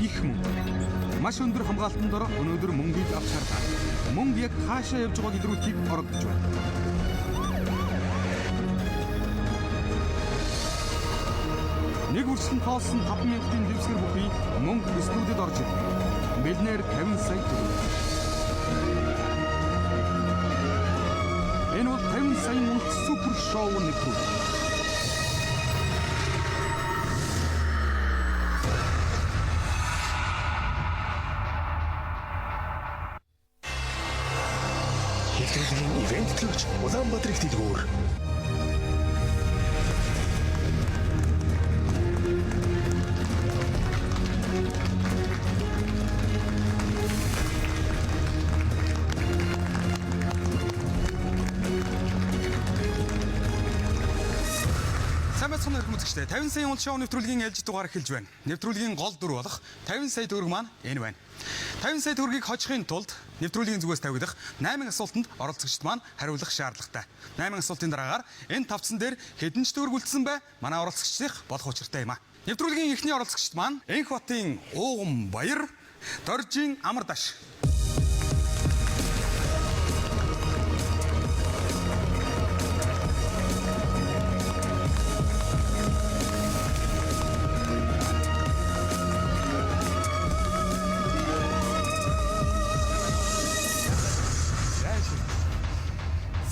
их мөнгө. Маш өндөр хамгаалтанд дор өнөөдөр мөнгийг авч харлаа. Мөнгө яг хаашаа явж байгааг илрүүлэхийг оролдож байна. Нэг үрсэн тоолсон 5,000-ийн дэвсгэр бүхий мөнгө студид орж ирнэ. Бэлнээр 50 сая төгрөг. Энэ бол 50 саяын үлд супер шоу нэвтрүүлэг. Нэвтрүүлгийн ивент төлөвч Улаанбаатар их дэлгүүр. Сайн үзэгчдээ 50 саяын улд шоу нэвтрүүлгийн ээлжид дугаар эхэлж байна. Нэвтрүүлгийн гол дүр болох 50 сая төгрөг маань энэ байна. 50 сая төгрөгийг хожихын тулд нэвтрүүлгийн зүгээс тавигдах 8 асуултанд оролцогчд маань хариулах шаардлагатай. 8 асуултын дараагаар энэ тавцсан дээр хэдэн ч төгрөг үлдсэн бай манай оролцогчдих болох учиртай юм а. Нэвтрүүлгийн эхний оролцогчд маань Энх хотын Ууган Баяр, Доржийн Амар Даш.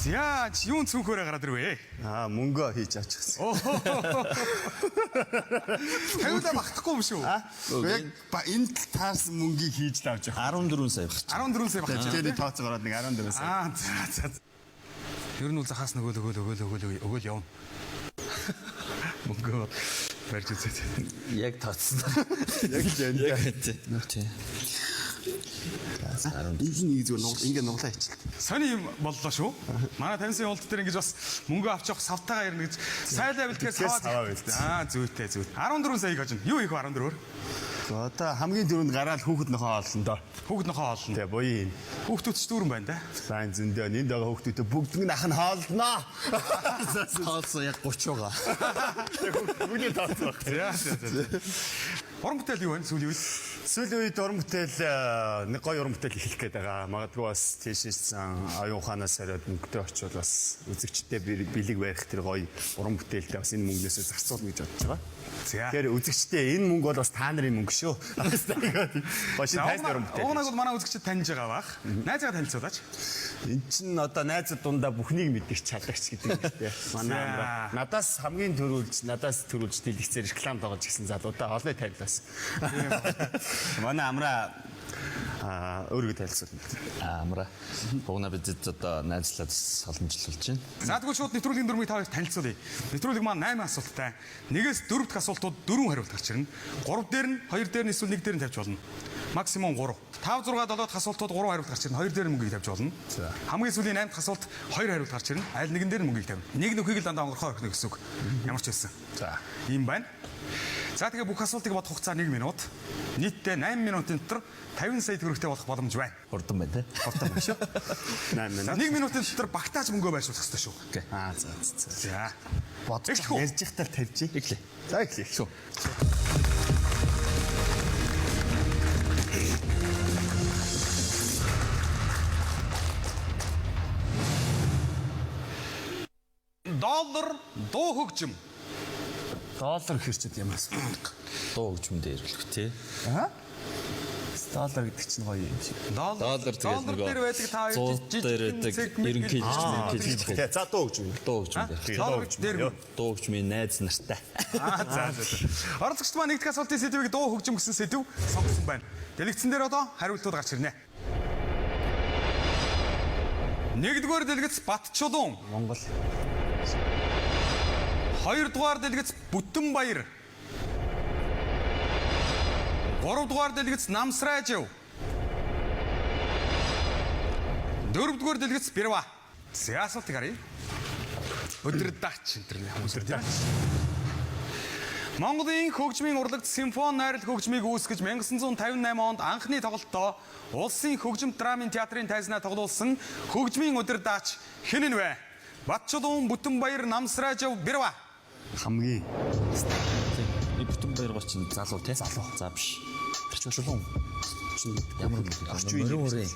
Яач юун цүнхөөрэ гараад ирвэ? Мөнгөө хийж авч гэсэн. Тавиулаа багтахгүй юм шүү. Яг энэ таарсан мөнгийг хийж авч байгаа. 14 сая багч. 14 сая багч. Тэний тооцоо гараад нэг 14 сая. За. Ер нь бол захаас өгөөл явна. Мөнгөө барьж үзээд. Яг тооцсон. Яг л энэ. Тийм. Нэг зүгээр ингээ нуглаа хийчихлээ. Сони юм боллоо шүү. Манай 50 сая улд дээр ингэж бас мөнгө авч явах савтайгаа ирнэ гэж сайлаа бэлтгэс саваа бэлтээ. Зүйтэй. 14 саяг хожно. Юу хийх вэ 14-өөр? Одоо хамгийн дөрөнд гараад хүүхэд нөхөө олно доо. Хүүхэд нөхөө олно. Тэгээ буян. Хүүхдүүд ч дүүрэн байна да. Сайн зөндөө энд байгаа хүүхдүүдээ бүгд ах нь хоолноо. Тооцоо яг 30 байгаа. Бүгд тооцоо. Уран бүтээл юу вэ сүүлийн үед? Сүүлийн үед уран бүтээл нэг гоё уран бүтээл эхлэх гээд байгаа. Магадгүй бас тийшээс оюун ухаанаас хариад мөнгөтэй очивол бас үзэгчтэй бэлэг барих тэр гоё уран бүтээлтэй бас энэ мөнгнөөсөө зарцуулна гэж бодож байгаа. Тэгэхээр үзэгчтэй энэ мөнгө бол бас та нарын мөнгө шүү. Бошин тайз уран бүтээл. Угнаг бол манай үзэгчид таньж байгаа бах. Найзгаа танилцуулаач. Энд чинь одоо найзууд дундаа бүхнийг мэдих чадлагч гэдэг юм байна. Манай амраа. Надаас хамгийн төрүүлж дэлгэцээр реклам тоглож гисэн залуудаа олоо танилцуулсан. Манай амраа өөрийгөө танилцуулна. Амраа. Угнаа бидэд одоо найзлаад солонгочлуулж байна. За тэгвэл шууд нэвтрүүлгийн дөрмийг та хоёрт танилцуулъя. Нэвтрүүлэг маань 8 асуулттай. 1-ээс 4 дахь асуултууд 4 хариулт гарч ирнэ. 3 дээр нь 2 дээр нь эсвэл 1 дээр нь тавьж болно. Максимум 3. 5 6 7 дахь асуултууд 3 хариулт гарч ирнэ. 2 дээр нь мөнгийг тавьж болно. Хамгийн сүүлийн 8 дахь асуулт 2 хариулт гарч ирнэ. Аль нэгэн дээр нь мөнгийг тавина. Нэг нөхийг л дандаа онгорхоо орхино гэсэн үг. Ямар ч байсан. За, ийм байна. За тэгээ бүх асуултыг бодох хугацаа 1 минут. Нийтдээ 8 минутын дотор 50 сая төгрөгтэй болох боломж байна. Хурдан байна те. Хурдан байна шүү. 8 минут. 1 минутын дотор багтааж мөнгөө байршуулах хэрэгтэй шүү. За. За. Бодож ярьж ихтал тавьчих. Эхлэе. За эхлэе. Шүү. Доллар дуу хөгжим. Доллар хэрчэд ямар асуудаг. Дуу хөгжмөн дээр хэлэх тий. Доллар гэдэг чинь гоё юм шиг. Доллар тэгээд нөгөө дээр байдаг та хоёр дээр байдаг ерөнхийдөө Тэгээ за дуу гэж юм. дуу хөгжмөн дээр. доллар дээр Дуу хөгжмийн найз нартай. За. Оролцогчд маань нэгдүгээр асуултын сэдвийг дуу хөгжим гэсэн сэдв сонгосон байна. Дэлгэцэн дээр одоо хариултууд гарч ирнэ. Нэгдүгээр дэлгэц Батчулуун. Монгол. Хоёрдугаар дэлгэц Бүтэнбаяр. Гуравдугаар дэлгэц Намсрайжив. Дөрөвдүгээр дэлгэц Бэрва. За асуултыг харъя. Өдөрдач энэ өдөрдач. Монголын хөгжмийн урлагт симфони найрал хөгжмийг үүсгэж 1958 онд анхны тоглолтоо улсын хөгжим драмын театрын тайзнаа тоглуулсан хөгжмийн өдөрдач хэн вэ? Батчулуун, Бүтэнбаяр, Намсрайжив, Бэрва. Хамгийн Бүтэнбаяр гоч залуу тий. Залуу. За биш. Чулуун. Ямар мөрийн үрийн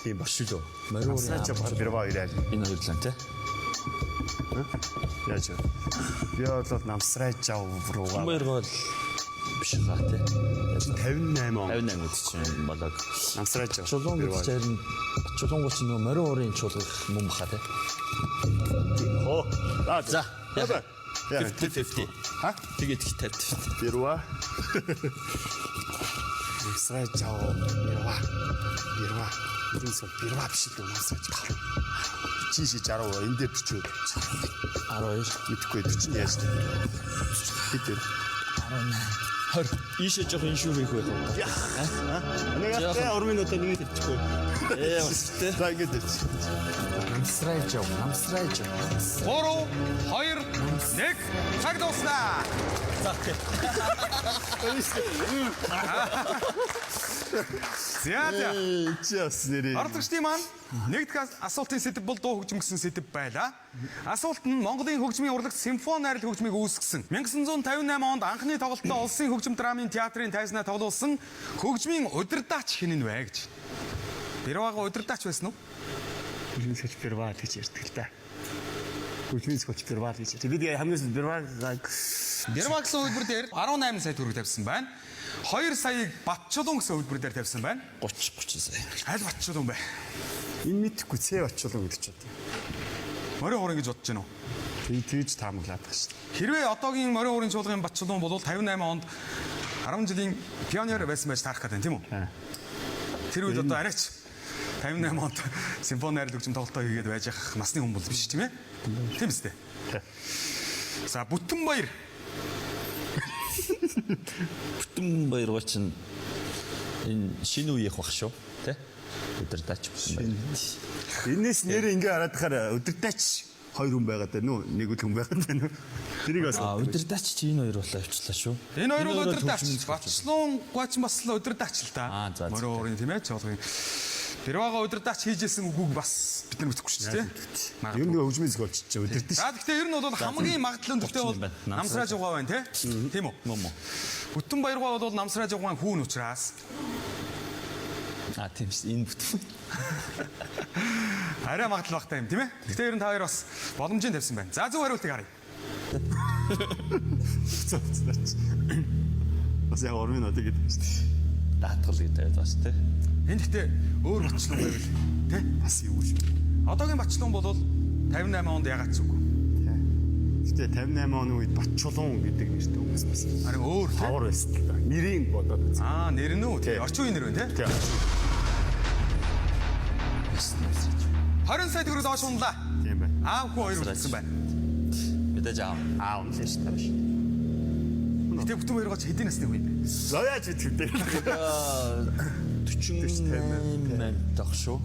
Тийм бошилоо. мөрийн Намсраач үрийн Бэрва ирээ. энэ хоёр л тий. Яаж вэ? Би бол намсраач руугаа Хоёр гол биш л тий. 58 он 58 үед чинь болоод намсраач чулуун гэж харин чулуун гоч нөгөө морин уурын чуулгах мөн баха тий. Оо. За. Яа. 50-50. Ха? Тэгээд их 50. Бэрва. Намсраач Бэрва. Бэрва. Тэрс бэрва биш л намсраач гарав. Чиши 60 энэ дээр бичүүд 12 мэдхгүй дээ чинь яаж вэ? Хэд вэ? 18 20 ийшээ жоох иншүүр хийх байх уу? Нэг яа урмын одоо нэг хэлчихгүй. Бас тий. За ингэж хэлчих. Намсраач. 3 2 1 цаг дуусна. За тий. За. Чиас нэрээ. Ордогчдын маань нэгдүгээр асуултын сэдэв бол дуу хөгжим гэсэн сэдэв байлаа. Асуулт нь Монголын хөгжмийн урлагт симфони найрал хөгжмийг үүсгэсэн. 1958 онд анхны тоглолтод Улсын хөгжим драмын театрын тайзнаа тоглуулсан хөгжмийн удирдаач хэн нь вэ гэж. Бэрвага удирдаач байсан уу? Хүчмэс Бэрва гэж ярьдаг л да. Хүчмэс Бэрва гэж. Бид хамгийн Бэрва Бэрва гэсэн хөлбөр дээр 18 сая төгрөг тавьсан байна. 2 саяыг Батчулуун гэсэн хөлбөр дээр тавьсан байна. 30 сая. Аль Батчулуун бэ? энэ мэдхгүй цээ очилоо гэж бодсон. Морин уурын гэж бодож байна уу? Тэгж таамаглаад байгаа шүү дээ. Хэрвээ одоогийн Морин уурын чуулгын Батчулуун бол 58 онд 10 жилийн пионер байсан байж таарах гэдэг тийм үү? Тэр үед одоо арайч 58 онд симфони найрал хөгжим тоглолтоо хийгээд байж ах насны хүн бол биш тийм ээ? Тийм үстэй. За Бүтэнбаяр. Бүтэнбаяр чинь энэ шинэ үеийнх баг шүү тий. Удирдаач Бүтэнбаяр. Энэс нэр ингээ хараад тахаар өдөртаач хоёр хүн байгаад байна уу? Нэг үл хүн байгаад байна уу? Тэрийг бас удирдаач чи энэ хоёр болоо явчлаа шүү. Энэ хоёр бол удирдаач. Батчулуун гуйч бас л удирдаач л та. За. Морин уурын тийм ээ чуулгын. Бэрвага удирдаач хийжсэн үгүйг бас бид нар мэдхгүй шүү дээ. юм нэг хөгжмөс болчих чи өдөртөө. За гэхдээ ер нь бол хамгийн магадлал өндөртэй бол намсраа жугаа байна тийм үү? Мөн. Бүтэнбаяргаа бол намсраа жугаан хүүн учраас Тийм шүү. Энэ бүтэн. арай магадлал багтаа юм тийм ээ? Гэхдээ ер нь та хоёр бас боломжийн тавьсан байна. За зөв хариултыг харъя. Бас яг урмын одоо гэдэг шүү дээ. Даатгал гэдэг бас тий. Энд гэхдээ өөр Батчулуун байвал тий? Бас юу шүү. Одоогийн Батчулуун бол 58 онд ягаад ч үгүй. Гэтэ 58 оны үед Батчулуун гэдэг нэртэй хүмүүс бас Харин өөр тий? хавар байсан л да. Нэрийг бодоод үзье. Нэр нь үү? Тий. Орчин үеийн нэр байна тий? 20 сая төгрөг доош унлаа. Тийм байна. Аав хүү хоёр үлдсэн байна. Мэдээж Унлаа шүү дээ. Гэтэ Бүтэнбаяргаа ч хэдийн насны хүн юм бэ? Заяач итгэвтэй. 48 дах шүү.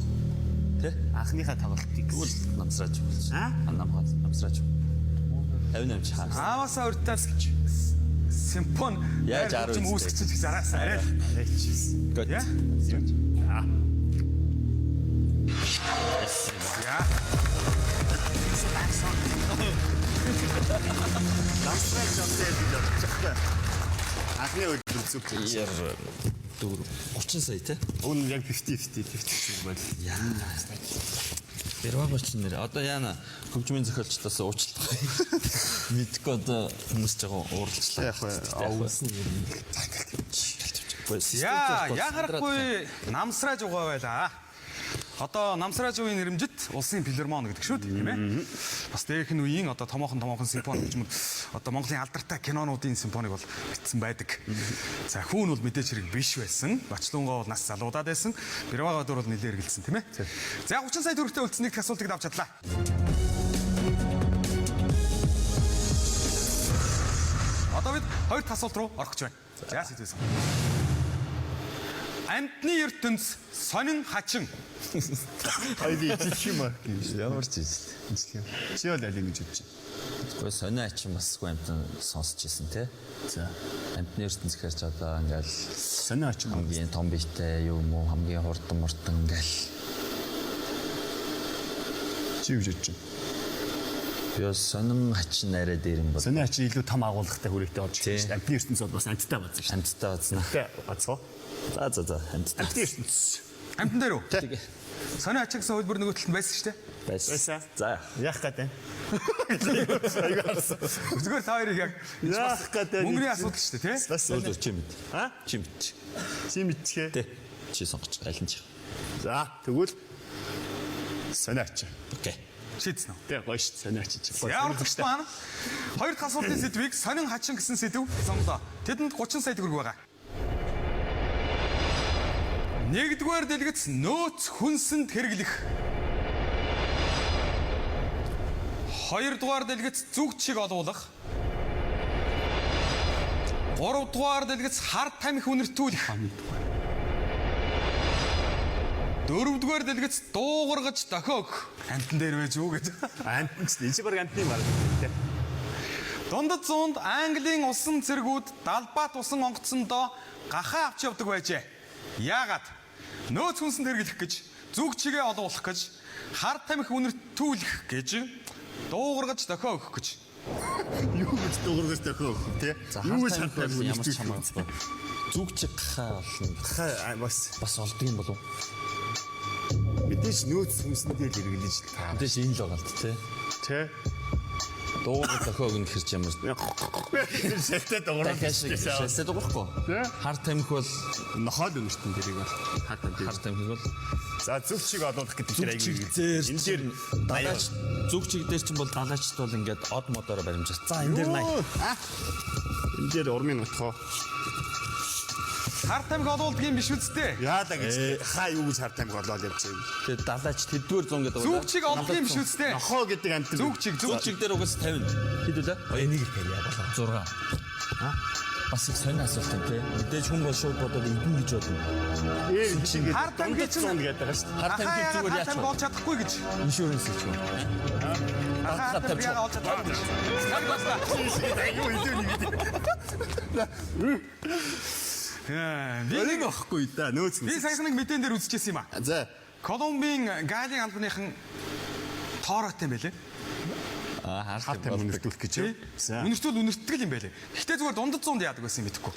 Тэ? Анхныхаа тоглолтыг Намсраач болсон. Намсраач. 58 ч хаа. Аавасаа урьдтаас гэж симфон Яаж 10 юм үүсгэж гэж араас арай. Гот. Яа? Яа. Намсраач авдаг. Анхны өдөр зүг. Яар 30 сая тий. Өн яг 50 байл. Яа. Бэрвага ч нэр одоо яана хөгжмийн зохиолчдоос уучлах. Мэдгүй одоо хүмүүс ч жоо ууралчлаа. Авсан Яа харахгүй намсраа жугаа байла. Одоо намсраа жугийн нэрмжит улсын филармон гэдэг шүү дээ тийм ээ. Бас дээрхэн үеийн одоо томоохон симфони хөгжмөд одоо Монголын алдартай кинонуудын симфониг бол битсэн байдаг. За хүүн бол мэдээч хэрэг биш байсан. Батчулуунгаа бол нас залуудаад байсан. Бэрвага дөр бол нэлээд эргэлдсэн тийм ээ. За 30 сая төгрөгтэй үлдсэн нэг асуултыг давж чадлаа. Одоо бид хоёр асуулт руу орох гэж байна. За сэдвээс. Амтны ертөнц сонин хачин. Хайди иччих юм аа. Ямар ч юм. Чи бол аль ингэж бодож байна? Гэхдээ сонио ачин басгүй амтан сонсч ирсэн тий. За амтны ертөнц гэхэрч одоо ингээл Сонио ачин хамгийн том биетэй юу юм уу хамгийн хурдан ингээл чи юу бодож байна? Яа сонин хачин арай дээр юм бол. Сони хачин илүү том агуулгатай хүрээтэй болж Тий. байна шүү дээ. Амтны ертөнц бол бас амттай бац шүү Амттай бацна. дээ. Бацгаа. За амттай. Амтны ертөнц. Амтан дээр үү? Тэгээ. Сони ачиг гэсэн хөлбөр нөгөө талд нь байсан шүү дээ. Байсан. За. Яах гэдэг. Аяга харсан. Зүгээр та хоёрыг яг Яах гэдэг. мөнгөний асуудал шүү дээ, тий? Бас Өөр чи мэд. А? Чи мэд. Чи мэдчихэ. Тэ. Чи сонгоч аль нь чи. За тэгвэл сони хачин. Окей. Шийдсэн үү? Тэ гоё шүү сони хачин. Ямар ч маань хоёр дахь асуултын сэдвийг сонин хачин гэсэн сэдв сонголоо. Тэдэнд 30 сая төгрөг байгаа. Нэгдүгээр дэлгэц нөөц хүнсэнд хэрэглэх. Хоёрдугаар дэлгэц зүгчийг олуулах. Гуравдугаар дэлгэц хар тамхи үнэртүүлэх. Дөрөвдүгээр дэлгэц дуугаргаж дохиог. Амтан дээр байж үү гэж. Амтэн ч энэ чи баг амтны баг тий. Дундад зуунд Английн усан цэргүүд далбаат усан онгоцсондоо гахаа авч явдаг байжээ. Яагаад? Нөөц хүнсэнд хэрэглэх гэж, зүгчигээ олуулах гэж, хар тамхи үнэртүүлэх гэж, дуугаргаж дохио өгөх гэж. Юу гэж дуургаж төхөө тий. Юу гэж хатаа ямар ч хамаагүй. Зүгчиг гахаа болно. Бас олдго юм болов. Мэдээж нөөц хүнсэндээ л хэрэглэж таа. Мэдээж энэ л байгаа л тий. Тий. Дуугаар дохиог нь хэрч ямар. Шалтай дуурах Дахиад шалсад дуурахгүй. Тий. Хар тамхи бол Нохоод өнөртөн дэрийг бол хатаа тий. хар тамхи бол За зүгчийг олуулах гэдэг чинь зүгчиг зээр энэ дээр далаач зүгчиг дээр чинь бол далаачд бол ингээд од модоор баримжаас. За энэ дээр 80. энэ дээр урмын нутхоо. Хар тамхи олуулдаг юм биш үсттэй. Яалаа гэж хаа юу гэж хартай амиг олоод явж байгаа юм. Тэгээ далаач тэдгээр 100 гэдэг байна. Зүгчийг олох юм биш үсттэй. Нохоо гэдэг амт. Зүгчиг дээр угаас 50. Хэд үлээ? Энийг л тавь яа болоо. 6. Бас их сонь асуулт юм тий. Мэдээж хүн бол шууд бодоод идэн гэж бодно. Чинь Хар тамхи чинь гэдэг байгаа шүү дээ. Хар тамхи зүгээр яач олж чадахгүй гэж. иншуранс гэж байна. Хар тамхи олж чадахгүй гэж. Яг басна. Аюу илүү нэг. Би байхгүй да нөөц. би саяхан нэг мэдэн дээр үзчихсэн юм а. За. Колумбийн Галийн албаныхан тоороотой юм байлээ. Хар тамхи үнэртүүлэх гэж юу? За. Үнэртэл юм байлээ. Гэхдээ зүгээр дундад зуунд яадаг байсан юм мэдэхгүй.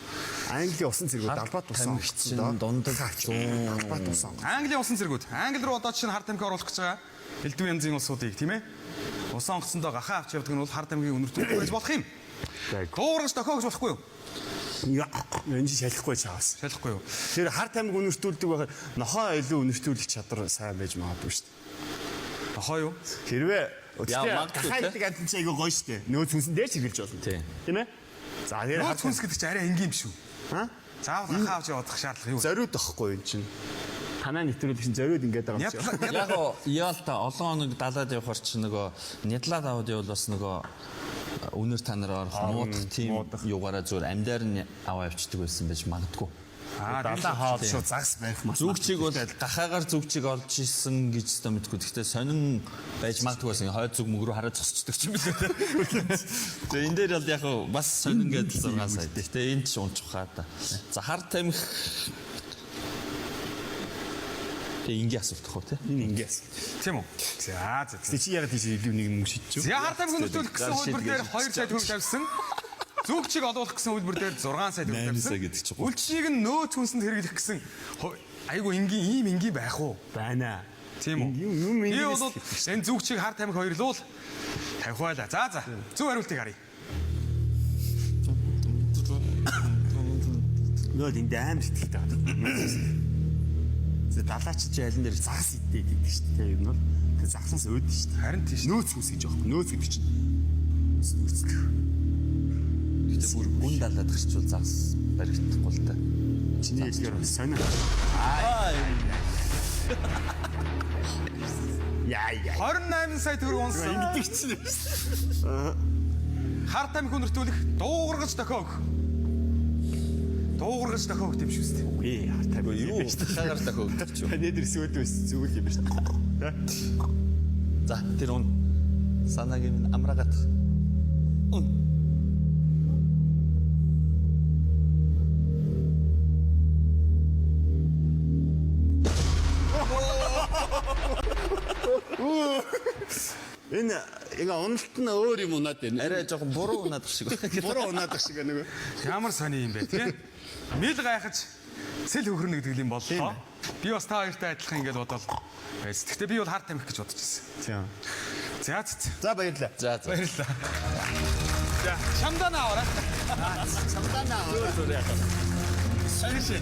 Англи усан цэргүүд далбаат усан Тамхичин дундад далбаат усан. Английн усан цэргүүд Англи руу одоо чинь хар тамхи оруулах гэж байгаа. Элдв янзын улсуудыг тийм ээ. Усан онгоцсондоо гахаа авч явдаг нь бол хар тамхиг үнэртүүлэх гэж болох юм. Дуугаргаж дохиогч болохгүй юу? Энэ чинь шалахгүй чаавс. Шалахгүй юу? Тэр хар тамхи үнэртүүлдэг байхад нохоо илүү үнэртүүлэх чадвар сайн байж магадгүй шүү дээ. Нохоо юу? Хэрвээ магадгүй, хайдаг амт чинь айгүй гоё шүү дээ. Нөөц хүнсэн дээр чиглэж болно. Тий. Тийм ээ? За тэр Нөөц хүнс гэдэг чинь арай энгийн биш үү? Ха? Заавал гахаа авч явах шаардлага юу? Зориуд тахгүй энэ чинь. Танаа нэвтрүүлэх чинь зориуд ингээд байгаа юм чинь. Яг оо яалта олон хоног далаад явахар чи нөгөө Нидерланд аваад явал бас нөгөө үнэр танаар орох муудах тийм юугаараа зүгээр амьдаар нь аваа явчихдаг байсан байж магадгүй. Далаа хаад шууд загас байх мас. Зүгчиг бол гахаагаар зүгчиг олж исэн гэж та мэдгүй. Гэхдээ сонин байж магадгүй байсан. Хойд зүг мөг рүү хараад зосчдаг юм билээ. Тэгээ энэ дээр бол яг бас сонин гэдэл 6 сая. Гэхдээ энэ ч унчих хаа та. За хар тамхи тэгээ ингийн асуулт ахгүй тий. Энэ ингээс. Тийм үү? За. Чи ягаад тийш илүү нэг мөнгө шидчихв? За хар тамхи үнэртүүлэх гэсэн хөлбөр дээр 2 сая төгрөг тавьсан. Зүгчийг олуулах гэсэн хөлбөр дээр 6 сая төгрөг 8 сая тавьсан. гэдэг чинь. Үлчийг нь нөөц хүнсэнд хэрэглэх гэсэн айгу энгийн энгийн байх уу? Байна. Тийм үү? Юм Би ингээс. бол энэ зүгчийг хар тамхи хоёрлуул тавих байла. За. Зөв хариултыг харъя. Нөө энэ амар сэтгэлтэй байна. За далаач чи алин дээр загас идэх гэдэг шүү дээ. Ер нь бол тэр загсаас өөдөн шүү дээ. Харин тийш. Нөөц хүс гэж аахгүй. Нөөц гэдэг чинь нөөцлөх. Гэхдээ бүр гүн далаад гарчвал загас баригдахгүй л та. Чиний хэлгээр сонио. Яа. 28 сая төгрөг унсан. Ингэдэг чинь. Хар тамхи үнэртүүлэх дуугаргаж дохиог. Дуугаргаж дохиог гэм шүү дээ. Үгүй хартаа Юу гахаагаар дахиад өгдөг ч юм. Таны дээр сүйдвэс зүгэл юм шүү дээ. За тэр он санаагийн амраагаад. Энэ ингээ уналт нь өөр юм унаад байна. Арай жоохон буруу унаад шиг байна. Буруу унаад шиг нэг. Ямар сони юм бэ тийм. Мэл гайхаж сэл хөхрнө гэдэг юм боллоо. Би бас та хоёртай адилхан ингэж бодвол байс. Гэхдээ би бол хар тамхи гэж бодож байсан. Тийм. За баярлалаа. За баярлалаа. За шамдана аваарай. Самтана. зүгээр яах вэ? Сайн шээ.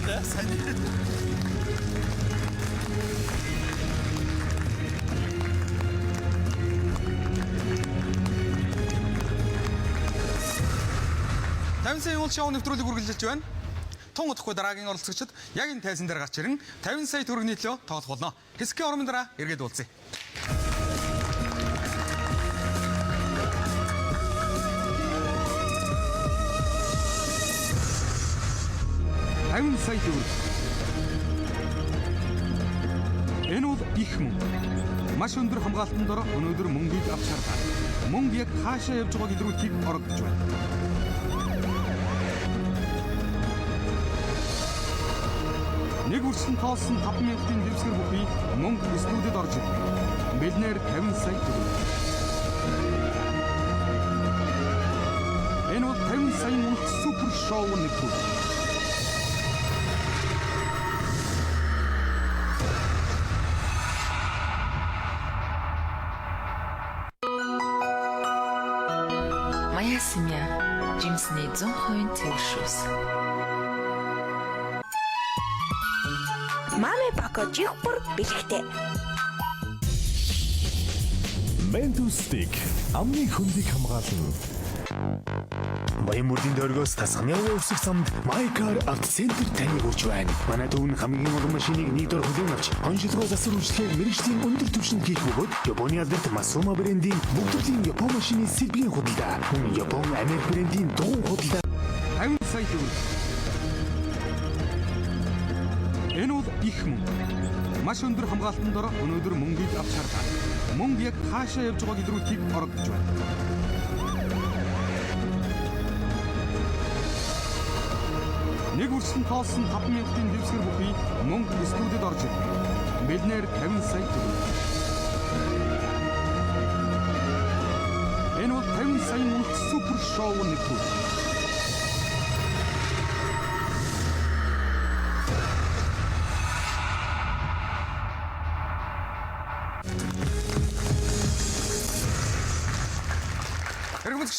Тавин сая уул шоу нэвтрүүлэг үргэлжилж байна. Тун удахгүй дараагийн оролцогчид яг энэ тайзан дээр гарч ирэн 50 сая төгрөгийн төлөө тоглох болно. Хэсгийн орны дараа эргээд уулзъя. 50 сая төгрөг. Энэ бол их мөнгө. Маш өндөр хамгаалтанд дор өнөөдөр мөнгийг авч шаардаа. Мөнгө яг хаашаа явж байгааг илрүүлэхийг оролдож байна. Нэг үрсэн тоолсон 5,000-ийн дэвсгэр бүхий мөнгө студид орж ирнэ. Бэлнээр 50 сая төгрөг. Энэ бол 50 саяын үлд супер шоу нэвтрүүлэг. Моя семья. Жимсний 100% цэвэршүүс. Мами пако чихбур бэлгтэй. Ментустик амны хөндийг хамгаална. Баян мөрдийн дөргөөс тасганы өвсөх замд Майкар автоцентр таны хүрч байна. Манай дүүн хамгийн олон машиныг нэг дор хүлээн авч онцлогоо засвар үйлчлэхээр мэрэгжлийн өндөр түвшинд хийх бөгөөд Японы алдарт Масума брендийн бүх төрлийн Япон машины сэлбэгийн худалдаа, мөн Япон Америк брендийн дугуй худалдаа 50 сая төгрөг. Энэ бол их мөнгө. Маш өндөр хамгаалтанд дор өнөөдөр мөнгийг авч шаардаа. Мөнгө яг хаашаа явж байгааг илрүүлэхийг оролдож байна. Нэг үрсэн тоолсон 5,000-ийн дэвсгэр бүхий мөнгө студид орж ирнэ. Бэлнээр 50 сая төгрөг. Энэ бол 50 саяын үлд супер шоу нэвтрүүлэг.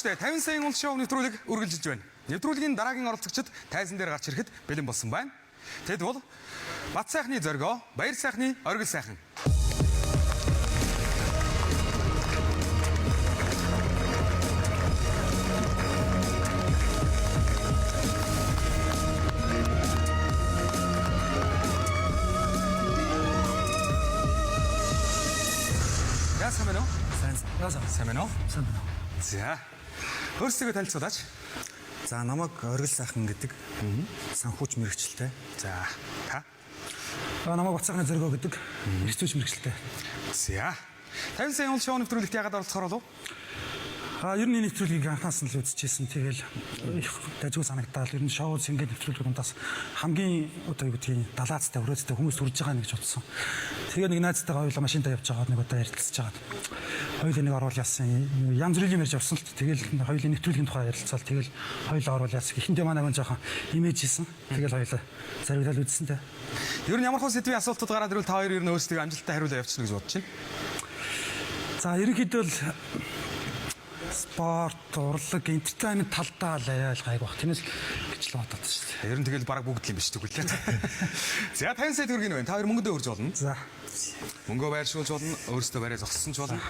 Эргэмжтэй 50 саяын улс шоу нэвтрүүлэг үргэлжилж байна. Нэвтрүүлгийн дараагийн оролцогчид тайзан дээр гарч ирэхэд бэлэн болсон байна. Тэд бол Бат сайхны зоргоо, Баяр сайхны оргил сайхан. Яасан бэ нөө? Сайн байна уу? За. Өөрсдөө танилцуулаач. За намайг оргил сайхан гэдэг санхүүч мэрэгчлээ. За. Та. Намайг Бацаахны зоргоо гэдэг эрчүүч мэрэгчлээ. За. 50 сая уул шоу нэвтрүүлэгт яагаад оролцохоор болов? Ер нь энэ нэвтрүүлгийг анхаас нь л үзчихсэн. Тэгэл их дажгүй санагдаад ер нь шоуз ингээд нэвтрүүлэг дундаас хамгийн одоо юу гэдгийг далаацтай өрөөцтэй хүмүүс үрж байгаа нэг гэж бодсон. Тэгээ нэг найзтайгаа хоёулаа машинтаа явж байгаа нэг одоо ярилцж байгаа. Хоёулаа нэг оруул яасан. Янз бүрийн ярьж явсан л тэгэл хоёулаа нэвтрүүлгийн тухай ярилцаал тэгэл хоёулаа оруул яасан. Эхэндээ манай гон жоохон имиж хийсэн. Тэгэл хоёулаа заригдал үзсэн тэ. Ер нь ямар хөө сэдвийн асуултууд гараад ирвэл та хоёр ер нь өөрсдөө амжилттай хариулаа явуулчихна гэж бодож байна. За ерөнхийдөө л спорт, урлаг, энтертайнмент талдаа л айл гайг баг. Тэрнээс гэж л бодоод шүү дээ. Ер нь тэгэл бараг бүгд л юм биш тэгвэл лээ. За 50 сая төгрөгийг байна. Та хоёр мөнгөдөө өрж болно. За. Мөнгөө байршуулж болно, өөрсдөө барай зогссон ч болно.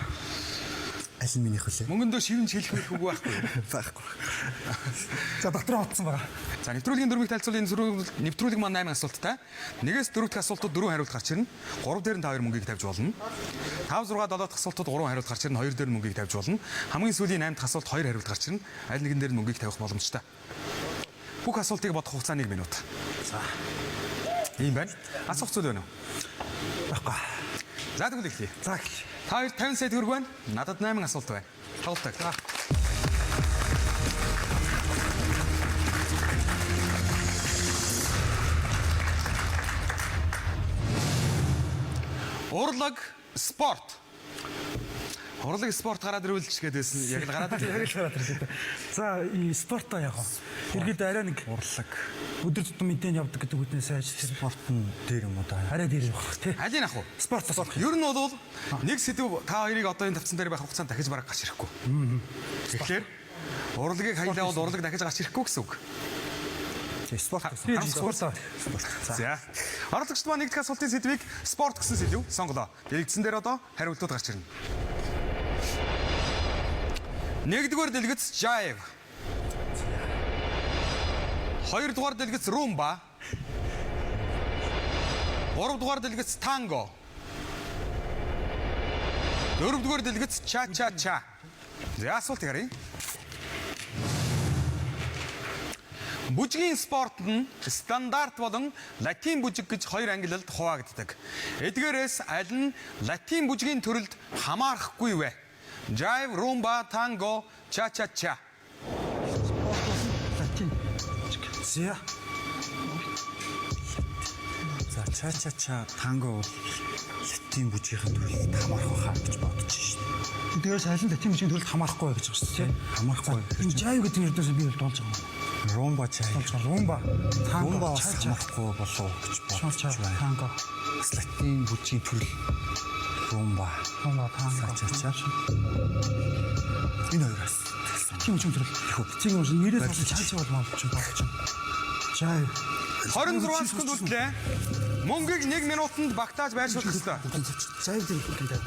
Аль нь минийх вүлээ? Мөнгөндөө шивэн хэлэх үгүй байхгүй. Байхгүй. За дотроо утсан байгаа. За нэвтрүүлгийн дөрвийг тайлцуулын нэвтрүүлэг маань 8 асуулттай. 1-ээс 4 дахь асуултууд 4 хариулт гарч ирнэ. 3 дээр нь та хоёр мөнгийг тавьж болно. 5, 6, 7 дахь асуултууд 3 хариулт гарч ирнэ. 2 дээр нь мөнгийг тавьж болно. Хамгийн сүүлийн 8 дахь асуулт 2 хариулт гарч ирнэ. Аль нэгэн дээр нь мөнгийг тавих боломжтой. Бүх асуултыг бодох хугацаа 1 минут. За. Ийм байна. Асуух зүйл байна уу? Баггүй. За тэгвэл эхлэе. За эхлэе. Та хоёр 50 сая төгрөг байна. Надад 8 асуулт байна. Тоглолтой. Урлаг, спорт. Урлаг спорт гараад ирүүлж гэдээсэн яг л гараад Яг л гараад ирлээ. За и спортоо яг. Иргэд арай нэг урлаг. Өдөр тутам мэдэн явдаг гэдэг үднээс айж спорт нь дээр юм уу да. Арай дээр явах тий. алийг ах уу? Спорт. Ер нь бол нэг сэдв та хоёрыг одоо энэ тавцан дээр байх хугацаанд дахиж бараг гарч ирэхгүй. Тэгэхээр урлагийг хаялаа бол урлаг дахиж гарч ирэхгүй гэсэн үг. Спорт. За. Оролцогчд маань нэгдэх асуултын сэдвийг спорт гэсэн сэдв сонголоо. Дэлгэцэн дээр одоо хариултууд гарч ирнэ. Нэгдүгээр дэлгэц jive. Хоёрдугаар дэлгэц rumba. Гуравдугаар дэлгэц tango. Дөрөвдүгээр дэлгэц cha cha cha. За асуулт гарыг. Бүжгийн спорт нь стандарт болон латин бүжиг гэж хоёр ангилалд хуваагддаг. Эдгээрээс аль нь латин бүжгийн төрөлд хамаарахгүй вэ? Jive, rumba, tango, cha cha cha. Латин. За. За cha cha cha танго бол латин бүжгийн төрөлд хамаарах хаа гэж бодож шин. Тэгээс аль нь латин бүжгийн төрөлд хамаарахгүй гэж байна тий. Хамаарахгүй. Энэ jive гэдэг нь ердөөсөө би бол дуулж байгаа юм. Rumba jive. Rumba, Rumba бас хамаарахгүй болов гэж бодож байна. Tango. Бас латин бүжгийн төрөл Rumba, tango. cha cha. Энэ хоёроос Тийм ч юм төрөл. Тийм юм нэрээс бас чаачаа болмаа гэж бодож байна. Jive. 26 секунд үлдлээ. Мөнгийг 1 минутанд багтааж байршуулах ёстой. Jive дээр хэлээ.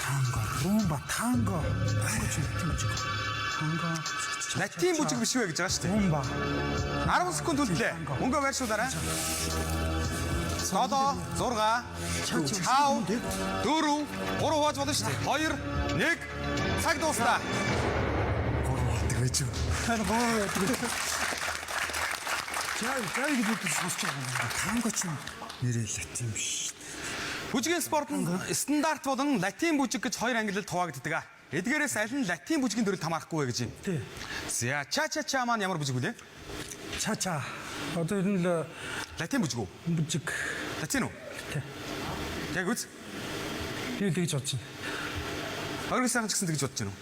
Tango, rumba, tango. Tango ч тийм ч. Tango. Латин бүжиг биш вэ гэж байгаа шүү дээ. Rumba. 10 секунд үлдлээ. Мөнгөө байршуулаарай. 7, 6, 5, 4, 3 хувааж болно шүү дээ. 2, 1 цаг дуустаа. болдог байж юу. Jive гэдэг нь сонсож байгаа юм. Танго ч нэрээ латин биш. Бүжгийн спорт нь стандарт болон латин бүжиг гэж хоёр ангилалд хуваагддаг. Эдгээрээс аль нь латин бүжгийн төрөлд хамаарахгүй вэ гэж юм. Тий. За cha cha cha маань ямар бүжиг вүлээ? Чача. Одоо ер нь л Латин бүжиг үү? бүжиг. Латин үү? Тий. Яг үз. Би л тэгж бодож байна. Оргил сайхан ч гэсэн тэгж бодож байна уу?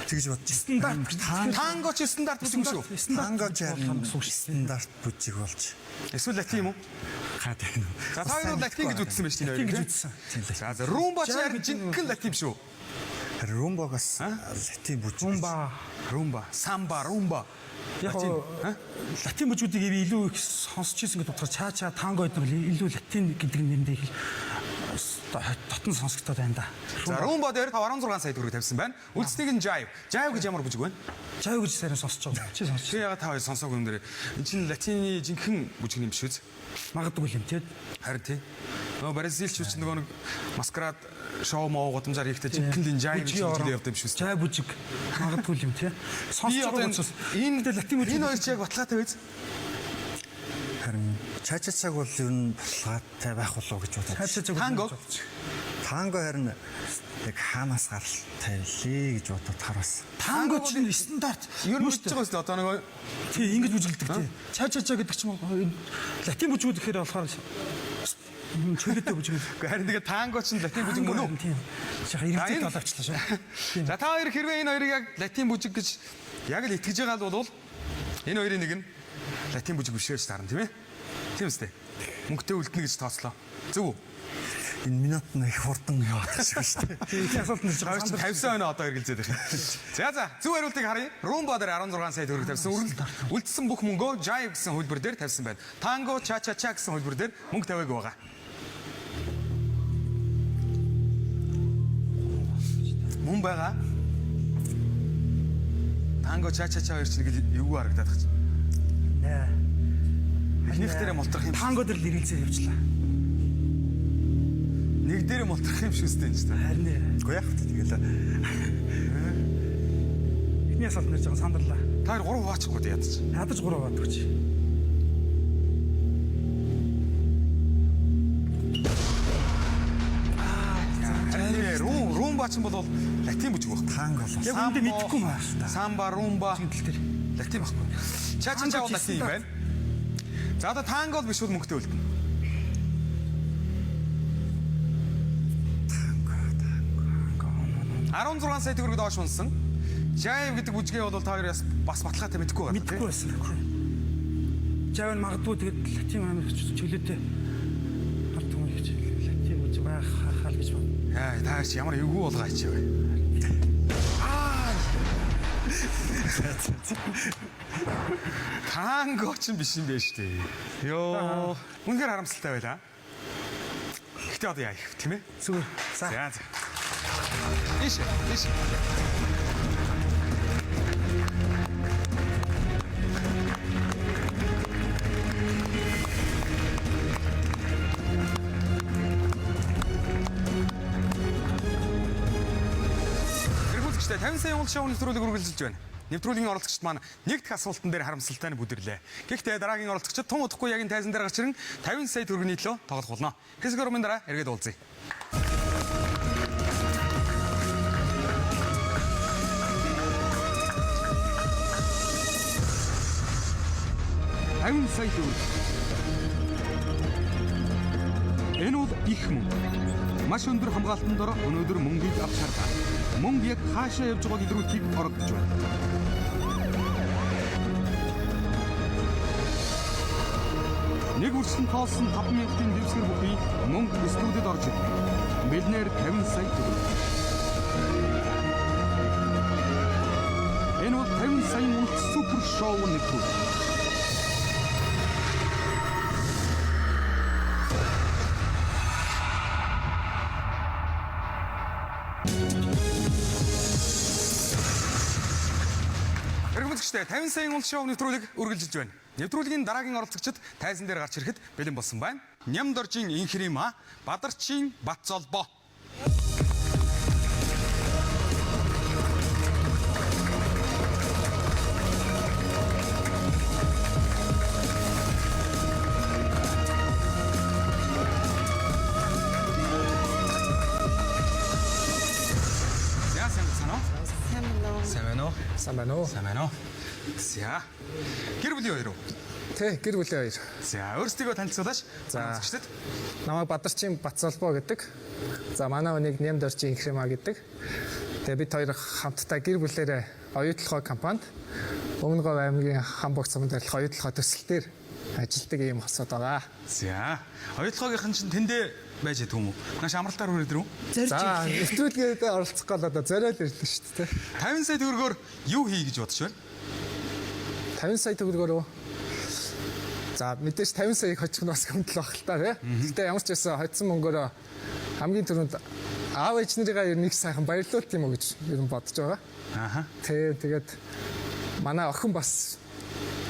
Тэгж бодож Стандарт. Танго ч стандарт бүжиг шүү. танго жарын стандарт бүжиг болж Эсвэл латин юм уу? гад байна. За та хоёр латин гэж үзсэн байж тийм Латин гэж хоёр. үзсэн. За rumba ч яг жинхэнэ латин шүү. Rumba-гаас латин бүжиг. Rumba, samba, rumba. Яг латин бүжгүүдийг би илүү их сонсч ирсэн гэдэг утгаар чаача танго гэдэг нь илүү латин гэдэг нэрнээ их дотн сонсогдоод байна да. За rumba дээр 16 сая төгрөг тавьсан байна. Үлдснийг нь jive. Jive гэж ямар бүжиг вэ? Jive гэж сайран сонсож байгаа. Чи сонсож. Чи ягаад та хоёр сонсоогүй юм дээр энэ чинь латины жинхэнэ бүжиг юм биш үү? Магадгүй юм тий. Харин тий. Нөгөө бразилчууд ч нөгөө нэг маскарад шоу моо годамжаар ихтэй жинхэнэ jive гэж хэлээд явдаг юм биш үү? Jive бүжиг магадгүй юм тий. Сонсож байгаа учраас энэ латин бүжиг энэ хоёр чи яг баталгаатай байз. Харин чачацаг бол ер нь баталгаатай байх болов гэж бодож. Танго. Танго харин яг хаанаас гаралтай лээ гэж бодоод хараас. танго ч нэг стандарт Ер нь мэдчихэж байгаа шүү дээ. Одоо нөгөө тий ингэж бүжиглдэг тий. Чачача гэдэг ч юм уу латин бүжгүүд гэхээр болохоор чөлөөтэй бүжиг. харин тэгээ танго ч латин бүжиг мөн үү? Тийм. Шахаа иргэдэд боловчлаа шүү. За та хоёр хэрвээ энэ хоёрыг яг латин бүжиг гэж яг л итгэж байгаа бол энэ хоёрын нэг нь латин бүжиг биш гэж таарна тийм ээ? Тийм үстэй. Мөнгөтэй үлдэнэ гэж тооцлоо. Зөв үү? Энэ минут нь их хурдан яваад шүү дээ. Тийм асуулт нэрж Хоёр ч 50 сая өнөө одоо эргэлзээд байна. За зөв хариултыг харъя. Rumba дээр 16 сая төгрөг тавьсан. Үлдсэн бүх мөнгөө Jive гэсэн хөлбөр дээр тавьсан байна. Tango, cha cha cha гэсэн хөлбөр дээр мөнгө тавиагүй байгаа. Мөн байгаа. Tango, cha cha cha хоёр ч нэг эвгүй харагдаад байна. Нэ. Эхнийх дээрээ мултрах юм. Танго дээр л ирэлцээ явчлаа. Нэг дээрээ мултрах юм шүү дээ энэ. Харин Үгүй яах вэ тэгэл. эхний асуулт нэрж байгаа сандарлаа. Та хоёр 3 хуваачгүй дээ ядаж. Ядаж 3 баад гэж. Rumba ч бол латин бүжиг баг. Танго бол Яг үндэ мэдэхгүй маа. Самба, rumba Тэл дээр. латин баггүй. Cha cha cha латин юм байна. За одоо танго биш бол мөнгөтэй үлдэнэ. 16 сая төгрөг доош унсан. Жайв гэдэг бүжгээ бол та хоёроос бас баталгаатай мэдэхгүй байна. Мэдхгүй байсан. Жавн магадгүй тэгээд латин амир чөлөөтэй ард түмэн гэж латин бүж байх хаал гэж байна. Яа, та чи ямар эвгүй болгаач вэ? Танго ч биш юм байна шүү дээ. Йоо, үнээр харамсалтай байлаа. Гэтэ одоо яа их тийм ээ? Зүгээр. За. За. Иш. Эргүүлэгчтэй 50 сая уул шоуны нэвтрүүлэг үргэлжилж байна. Нэвтрүүлгийн оролцогчид маань нэг дэх асуултан дээр харамсалтай нь бүдэрлээ. Гэхдээ дараагийн оролцогчид тун удахгүй яг энэ тайзан дээр гарч ирэн 50 сая төгрөгийн төлөө тоглох болно. Хэсэг өрөөмийн дараа эргээд уулзъя. Тавин сая төгрөг. Энэ бол их мөнгө. Маш өндөр хамгаалтанд дор өнөөдөр мөнгийг авч харлаа. Мөнгө яг хаашаа явж байгааг илрүүлэхийг оролдож байна. Нэг үрсэн тоолсон 5,000-ийн дэвсгэр бүхий мөнгө студид орж ирнэ. Миллионер 50 сая төгрөг. Энэ бол 50 саяын үлд супер шоу нэвтрүүлэг. Эргүүлэгчтэй 50 саяын уул шоу нэвтрүүлэг үргэлжилж байна. Нэвтрүүлгийн дараагийн оролцогчид тайзан дээр гарч ирэхэд бэлэн болсон байна. Нямдоржийн Инхрима, Бадарчин Батцолбоо. Самано. За. Гэр бүлийн хоёр уу? Тэ, гэр бүлийн хоёр. За, өөрсдийгөө танилцуулаач. За. Намайг Бадарчин Батцолбоо гэдэг. За, манай хүнийг Нямдоржийн Инхрима гэдэг. Тэгээ бид хоёр хамтдаа гэр бүлээрээ оюутлогоо компанид Өмнөговь аймгийн Хамбогц цамд барилах оюутлогоо төсөл дээр ажилладаг ийм хосод байгаа. За, оюутлогоогийн чинь тэндээ байж байгаа юм уу? Нааш амралтаар хүрээд ирв үү? За, нэвтрүүлгээд оролцох гол одоо зориод ирлээ шүү дээ. 50 сая төгрөгөөр юу хий гэж бодож байна? 50 сая төгрөгөөр үү? За, мэдээж 50 саяыг хоцох нь бас хүндэл байх л та тий. Гэтэ ямар ч байсан хоцсон мөнгөөр хамгийн түрүүнд аав ээж нарыгаа ер нь их сайхан баярлуулт юм уу гэж ер нь бодож байгаа. Ааха. Тэгээд манай охин бас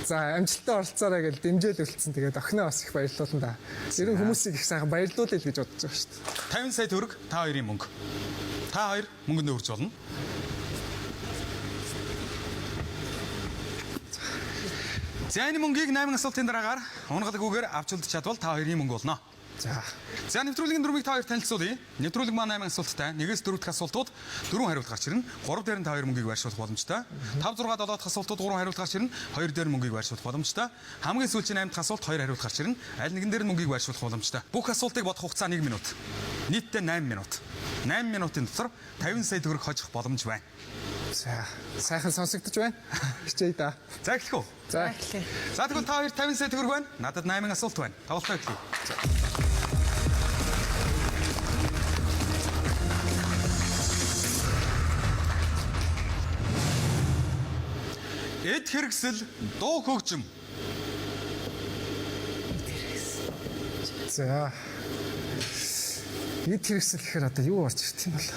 за амжилттай оролцоорой гэж дэмжээл үлдсэн. Тэгээд охиноо бас их баярлуулна да. Ер нь хүмүүсийг их сайхан баярлуулъя гэж бодож байгаа шүү дээ. 50 сая төгрөг та хоёрын мөнгө. Та хоёр мөнгөнд өрж болно. За энэ мөнгийг 8 асуултын дараагаар унгалаггүйгээр авч үлдэж чадвал та хоёрын мөнгө болно. За нэвтрүүлгийн дөрвийг та хоёр танилцуулъя. Нэвтрүүлэг маань 8 асуулттай. 1-ээс 4 дахь асуултууд 4 хариулт гарч ирнэ. 3 дээр нь та хоёр мөнгийг байршуулах боломжтой. 5 6 7 дахь асуултууд 3 хариулт гарч ирнэ. 2 дээр мөнгийг байршуулах боломжтой. Хамгийн сүүлийн 8 дахь асуулт 2 хариулт гарч ирнэ. Аль нэгэн дээр нь мөнгийг байршуулах боломжтой. Бүх асуултыг бодох хугацаа 1 минут. Нийтдээ 8 минут. 8 минутын дотор 50 сая төгрөг хожих боломж байна. За, сайхан сонсогдож байна. Хичээе да. За эхлэх үү? За эхлэе. За тэгвэл та хоёр 50 сая төгрөг байна. Надад 8 асуулт байна. Тоглолтоо эхлэе. Эд хэрэгсэл дуу хөгжим. За. Эд хэрэгсэл гэхээр одоо юу орж ирэх юм бол?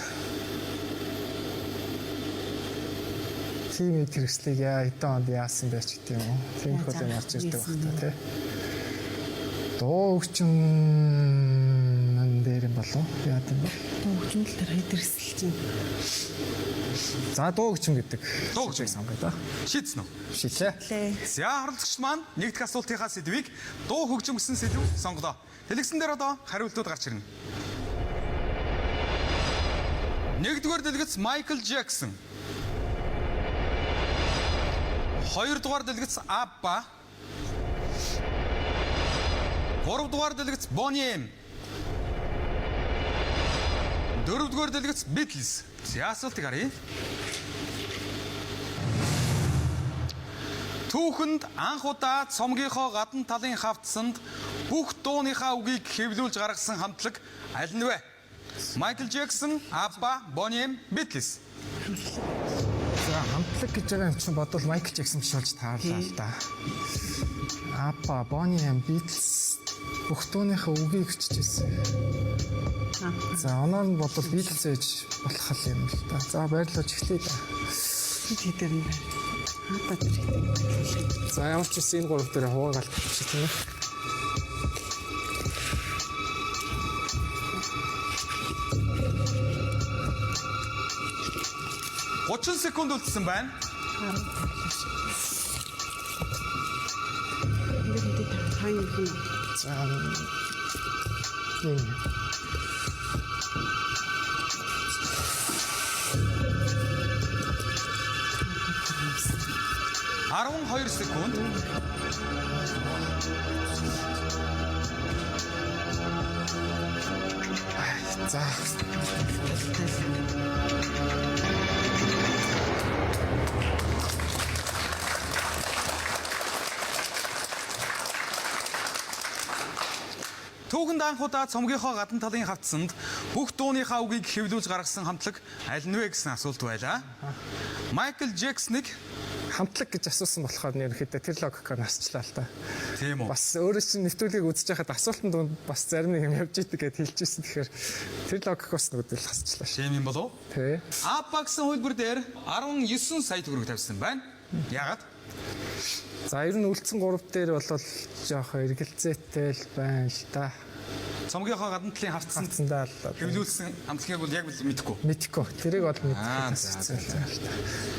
Тийм эд хэрэгслийг хэдэн онд яасан байж гэдэг юм уу? Тийм их юм орж ирдэг байх та тий. Дуу хөгжим дээр юм болов? Яа гэм бэ? Дуу хөгжим дээр эд хэрэгсэл чинь. За дуу хөгжим гэдэг. Дуу хөгжим сонгоё да. Шийдсэн үү? Шийдлээ. За оролцогч маань нэг дахь асуултынхаа сэдвийг дуу хөгжим гэсэн сэдв сонгодоо. Хэлгсэн дээр одоо хариултууд гарч ирнэ. Нэгдүгээр дэлгэц Майкл Джексон. Хоёрдугаар дэлгэц Абба. Гуравдугаар дэлгэц Bonnie M. Дөрөвдүгээр дэлгэц Beatles. За асуултыг харъя. Түүхэнд анх удаа цомгийнхоо гадна талын хавцсанд бүх дууныхаа үгийг хэвлүүлж гаргасан хамтлаг аль нь вэ? Майкл Джексон, Абба, Bonnie M, Beatles. За хамтлаг гэж байгаа юм чинь бодвол Майкл Джексон биш болж таарлаа л да. Абба, Bonnie M, Beatles бүх дууныхаа үгийг хүчижсэн. За оноор нь бодвол Beatles ээж болох юм л да. За баярлалаа эхлэе да. Тэдэр нь хатаа тэр. За ямар ч үсэн энэ гурав дээр хуваагаал гэж тийм ээ. $30 секунд үлдсэн байна. За нэг 12 секунд. За. Түүхэнд анх удаа цомгийнхоо гадна талын хавцсанд бүх дууныхаа үгийг хэвлүүлж гаргасан хамтлаг аль нь вэ гэсэн асуулт байлаа. Майкл Джексоныг хамтлаг гэж асуусан болохоор ерөнхийдөө тэр логикоор насчлаа л та. Тийм үү. Бас өөрөө чинь нэвтрүүлгийг үзэж байхад асуултанд дунд бас зарим нэг юм явж идэг гэж хэлчихсэн. Тэгэхээр тэр логикоос нүгдэл хасчлаа. Тийм юм болов уу? Тий. Абба гэсэн хөлбөр дээр 19 сая төгрөг тавьсан байна. Яагаад? За ер нь үлдсэн 3 дээр бол жоох эргэлзээтэй л байна л да. Цомгийнхоо гадна талын хавцсандаа л хэвлүүлсэн хамтлагийг бол яг мэдэхгүй. Мэдэхгүй. Тэрийг бол мэдчихсэн.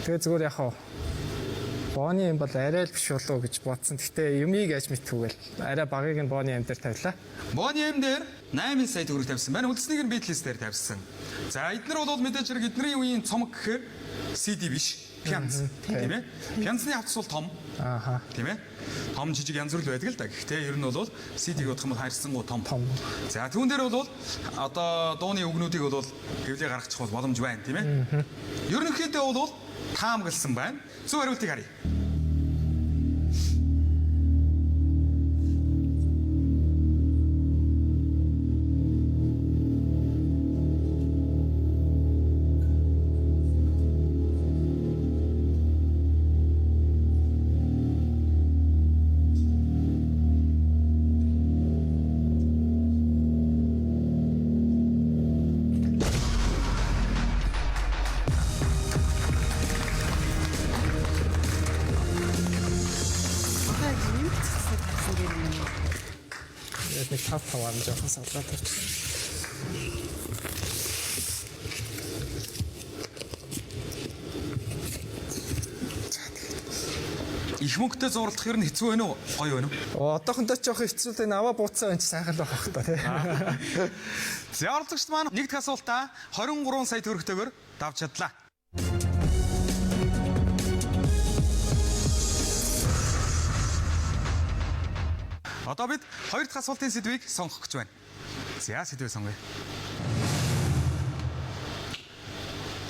Тэгээ зүгээр яхаа Bonnie M бол арай л биш болов гэж бодсон. Гэхдээ юмыг яаж мэдхүүгээл арай багыг нь Bonnie M дээр тавилаа. Bonnie M дээр 8 сая төгрөг тавьсан байна. Үлдснийг нь Beatles дээр тавьсан. За эдгээр бол мэдээж хэрэг эдний үеийн цомог гэхээр CD биш. Пянц тийм ээ. Пянцны хавцс бол том. Ааха. Тийм ээ. Том жижиг янз бүр л байдаг л да. Гэхдээ ер нь бол CD-г бодох юм бол хайрсангуй том. За түүн дээр бол одоо дууны үгнүүдийг бол хэвлээ гаргачих бол боломж байна тийм ээ. Ерөнхийдөө бол таамагласан байна. Зөв хариултыг харъя. Нэг тав таван жоохон салгаад тавьчих. Их мөнгөтэй зурлах ер нь хэцүү байна уу? Гоё байна уу? Одоохондоо ч жоох хэцүү л энэ аваа бууцсан энэ сайхан л байх та тий. За оролцогчд маань нэгд асуултаа 23 сая төгрөгтэйгээр давж чадлаа. Одоо бид хоёр дахь асуултын сэдвийг сонгох гэж байна. За сэдвээ сонгоё.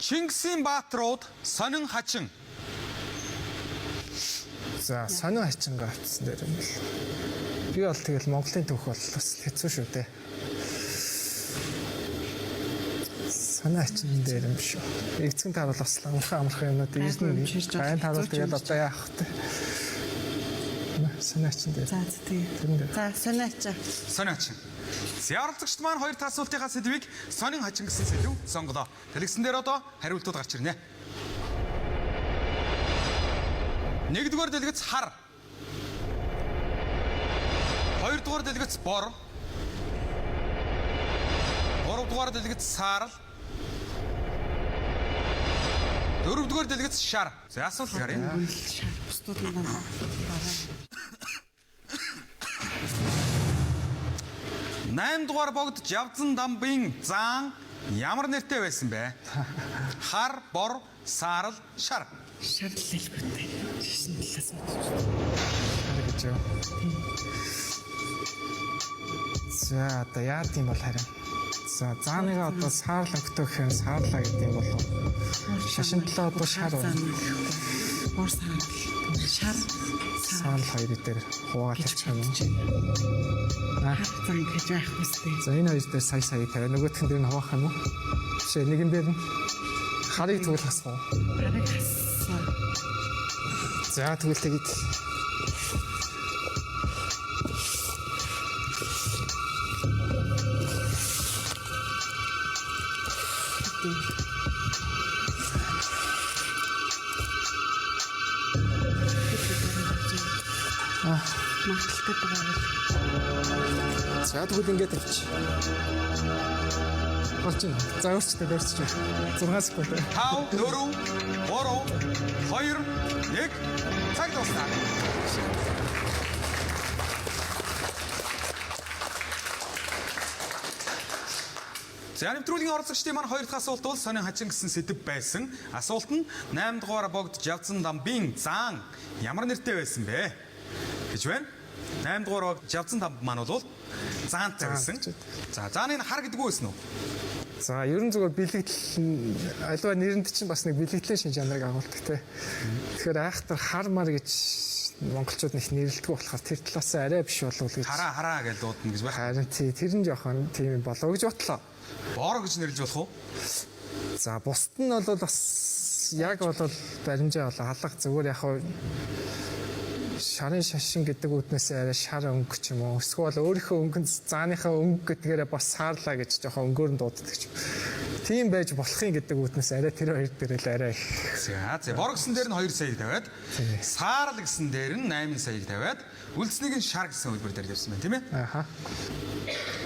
Чингисийн Баатрууд сонин хачин. За сонин хачин гацсан дээр юм бол. Би бол тэгэл Монголын түүх бол бас хэцүү шүү дээ. Сонин хачин дээр юм шүү. Эцгэн таар бол бас амархан юмнууд ирнэ. Гайн таар бол тэгэл одоо яах вэ? Санаачин дээр. За тийм. За санаачин. Санаачин. За оролцогчд маань хоёр дахь асуултынхаа сэдвийг сонин хачин гэсэн сэдв сонголоо. Дэлгэсэн дээр одоо хариултууд гарч ирнэ. Нэгдүгээр дэлгэц хар. Хоёрдугаар дэлгэц бор. Гуравдугаар дэлгэц саарл. Дөрөвдүгээр дэлгэц шар. За асуулт гаръя. Бусдууд нь бараа. 8 дугаар богд Жавзан дамбын заан ямар нэртэй байсан бэ? Хар, бор, саарл, шар. Шарлал бүтэй. Жишин талаас нь. гэж юу. За одоо яа гэм бол харин. За зааныгаа одоо саарлаа өгтөх юм саарлаа гэдэг юм болов. Шашинтлаа одоо шар Бор саарл. Шар саарл хоёр дээр хуваалж байгаа юм. зан гэж байх үстэй. За энэ хоёр дээр сая тавиа. Нөгөөх нь дээр нь хуваах юм уу? Жишээ нэгэн дээр нь харыг тэгвэл хасах уу? Харыг хассан. За тэгвэл тэгээд Магталтай байгаа. за тэгвэл ингээд авч. Болж байна. За өөрчлөлт. 6 секунд. 5, 4, 3, 2, 1. Цаг дуусна. За нэвтрүүлгийн оролцогчдын маань хоёр дахь асуулт бол сонин хачин гэсэн сэдэв байсан. Асуулт нь 8 дугаар богд Жавцан дамбын заан ямар нэртэй байсан бэ? Гэж байна. 8 дугаар богд Жавцан дамб маань бол заантай байсан. За зааны хар гэдэг үү гэсэн үү? За ерөн зүгээр бэлэгдэл альва нэрэнд чинь бас нэг бэлэгдлийн шинж чанарыг агуулдаг те. Тэгэхээр айхтар хармар гэж монголчууд нэг нэрлэдэг болохоор тэр талаас арай биш болов уу гэж. Хараа гэж дуудана гэж байна. Харин тэр нь жоохон тийм болов гэж бодлоо. Боор гэж нэрлэж болох уу? За бусд нь бол бас яг бол баримжаа болоо халах зүгээр яг шарын шашин гэдэг үднээс арай шар өнгө ч юм уу. Эсвэл өөрийнхөө өнгөнд зааныхаа өнгө гэдгээрээ бас саарлаа гэж жоохон өнгөөр нь дууддаг ч юм. Тийм байж болохын гэдэг үднээс арай тэр хоёр дээр л арай их. За бор гэсэн дээр нь 2 саяг тавиад, саарл гэсэн дээр нь 8 саяг тавиад, үлдснийг нь шар гэсэн хэлбэр дээр явсан байна, тийм ээ? Аха.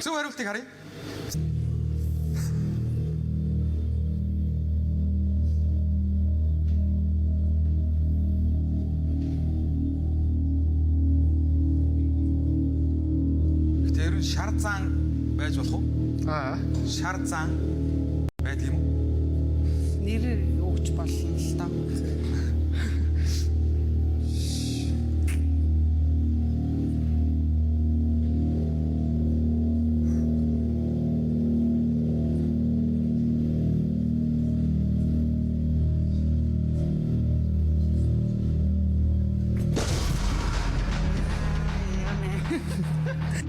Зөв хариултыг харъя. Шар зан байж болох уу? Шар зан байдаг юм уу? Нэр өгч болно л доо.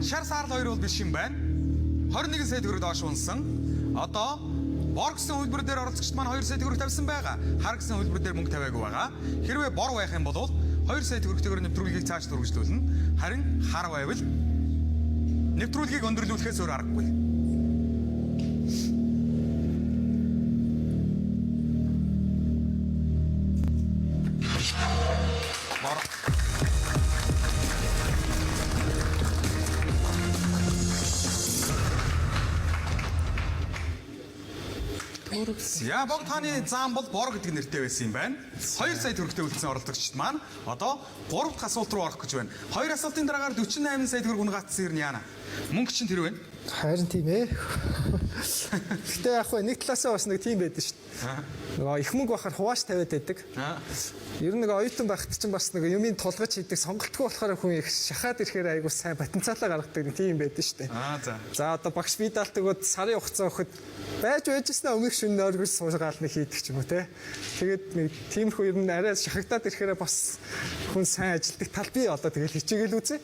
Шар саарл хоёр бол биш юм байна. 21 сая төгрөг доош унсан. Одоо бор гэсэн хөлбөр дээр оролцогчд маань 2 сая төгрөг тавьсан байгаа. Хар гэсэн хөлбөр дээр мөнгө тавиагүй байгаа. Хэрвээ бор байх юм бол 2 сая төгрөгтэйгээр нэвтрүүлгийг цааш дөрвижлүүлнэ. Харин хар байвал нэвтрүүлгийг өндөрлүүлэхээс өөр аргагүй. Я богтаны зам бол бор гэдэг нэртэй байсан юм байна. 2 сая төгрөгтэй үлдсэн оролцогчд маань одоо 3 дахь асуулт руу орох гэж байна. 2 асуултын дараагаар 48 сая төгрөг унгацсан юм яана. Мөнгө чинь тэр байна. Харин тийм ээ. Гэтэ яг хөө нэг талаасаа бас нэг тийм байдаг шүү дээ. Нөгөө их мөнгө бахаар хувааш тавиад байдаг. Ер нь нэг оюутан байхад чинь бас нэг юмын тулгаж хийдэг сонголтгүй болохоор хүн их шахаад ирэхээр айгуу сайн потенциалаа гаргадаг нэг тийм байдаг шүү дээ. За одоо багш бидаалт өгөөд сарын хугацаа өгөхөд байж байжснаа өмнөх шөнө оргиж суужгаал нэг хийдэг ч юм уу те. Тэгээд нэг тиймэрхүү ер нь арай шахагдаад ирэхээр бас хүн сайн ажилдаг тал бий одоо тэгэл хичээгээл үзье.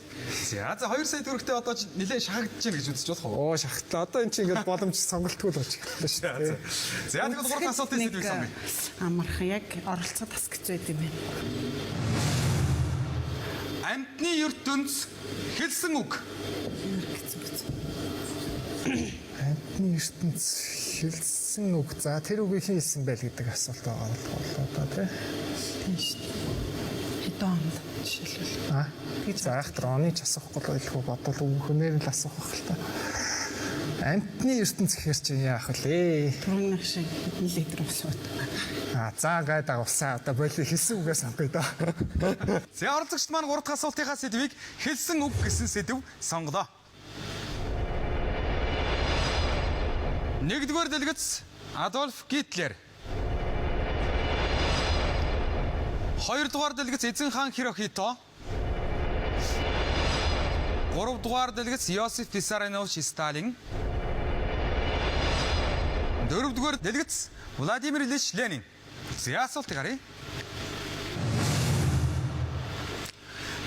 За 2 сая төгрөгтэй одоо нэлээд шахагдаж байна гэж үзэж болох уу? Оо шахагдлаа. Одоо эн чинь ингээд боломж сонголтгүй л болж эхэллээ шүү дээ. За тэгвэл 3 асуултын сэдвийг сонгоё. Амархан яг оролцоо тас гэж байд юм байна. Амьтны ертөнц хэлсэн үг. Амьтны ертөнц хэлсэн үг. За тэр үгийг хэлсэн байл гэдэг асуулт байгаа болоо тий. Тийм шүү дээ. Хэдэн онд жишээлбэл. За яг дроны ч асуухгүй л илүү бодвол өгөхнээр л асуух байх л та. Амьтны ертөнц гэхэр чинь яах вэ? Түрүүнийх шиг хэдэн литр ус уудаг. За гайд агуулсаа одоо боли хэлсэн үгээс сонгоё доо. За оролцогчд маань 3 дахь асуултынхаа сэдвийг хэлсэн үг гэсэн сэдв сонголоо. 1-р дэлгэц Адольф Гитлер. 2-р дэлгэц Эзэн хаан Хирохито. 3-р дэлгэц Йосиф Виссарионович Сталин. Дөрөвдүгээр дэлгэц Владимир Ильич Ленин. За асуултыг харъя.